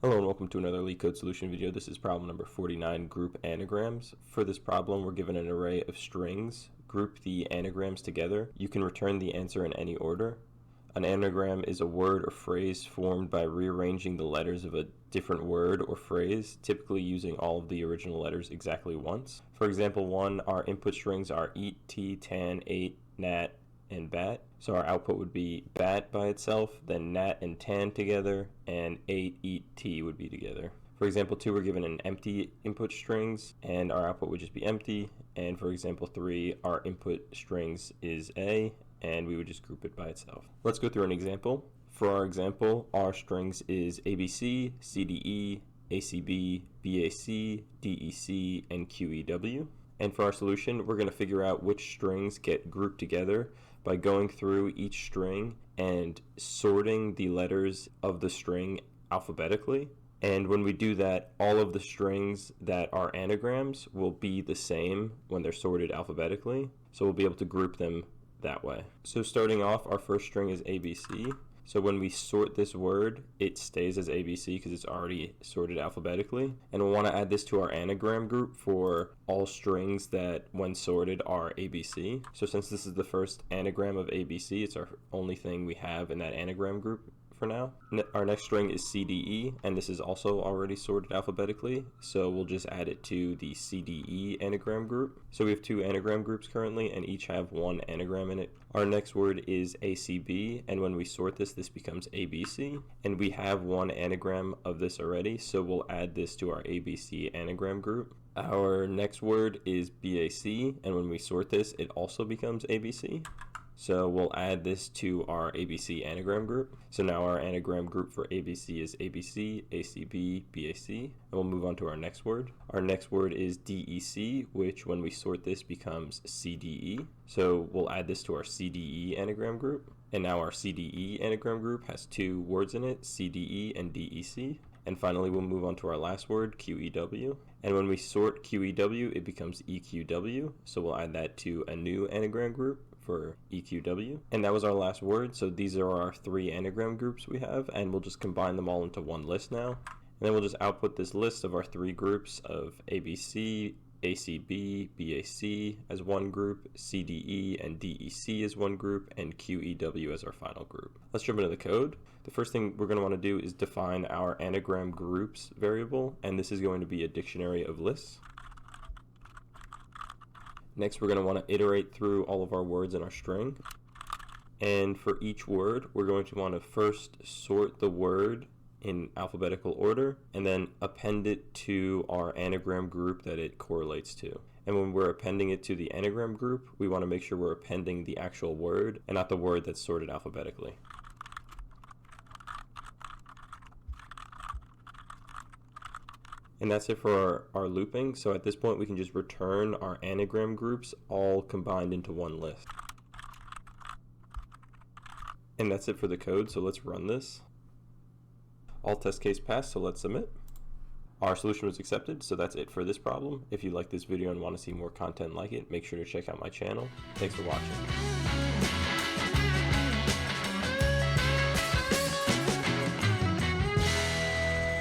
Hello and welcome to another LeetCode solution video. This is problem number 49, group anagrams. For this problem, we're given an array of strings. Group the anagrams together. You can return the answer in any order. An anagram is a word or phrase formed by rearranging the letters of a different word or phrase, typically using all of the original letters exactly once. For example 1, our input strings are eat, tea, tan, ate, gnat, and bat. So our output would be bat by itself, then gnat and tan together, and ate, eat, tea would be together. For example 2, we're given an empty input strings, and our output would just be empty. And for example 3, our input strings is A, and we would just group it by itself. Let's go through an example. For our example, our strings is ABC, CDE, ACB, BAC, DEC, and QEW. And for our solution, we're going to figure out which strings get grouped together by going through each string and sorting the letters of the string alphabetically. And when we do that, all of the strings that are anagrams will be the same when they're sorted alphabetically. So we'll be able to group them that way. So starting off, our first string is ABC. So when we sort this word, it stays as ABC because it's already sorted alphabetically. And we'll want to add this to our anagram group for all strings that, when sorted, are ABC. So since this is the first anagram of ABC, it's our only thing we have in that anagram group for now. Our next string is CDE, and this is also already sorted alphabetically, so we'll just add it to the CDE anagram group. So we have two anagram groups currently, and each have one anagram in it. Our next word is ACB, and when we sort this, this becomes ABC, and we have one anagram of this already, so we'll add this to our ABC anagram group. Our next word is BAC, and when we sort this, it also becomes ABC. So we'll add this to our ABC anagram group. So now our anagram group for ABC is ABC, ACB, BAC, and we'll move on to our next word. Our next word is DEC, which when we sort this becomes CDE. So we'll add this to our CDE anagram group. And now our CDE anagram group has two words in it, CDE and DEC. And finally, we'll move on to our last word, QEW. And when we sort QEW, it becomes EQW. So we'll add that to a new anagram group for EQW. And that was our last word. So these are our three anagram groups we have, and we'll just combine them all into one list now. And then we'll just output this list of our three groups of ABC, ACB, BAC as one group, CDE and DEC as one group, and QEW as our final group. Let's jump into the code. The first thing we're going to want to do is define our anagram groups variable, and this is going to be a dictionary of lists. Next, we're going to want to iterate through all of our words in our string. And for each word, we're going to want to first sort the word in alphabetical order and then append it to our anagram group that it correlates to. And when we're appending it to the anagram group, we want to make sure we're appending the actual word and not the word that's sorted alphabetically. And that's it for our looping. So at this point, we can just return our anagram groups all combined into one list. And that's it for the code. So let's run this. All test case passed, so let's submit. Our solution was accepted, so that's it for this problem. If you like this video and want to see more content like it, make sure to check out my channel. Thanks for watching.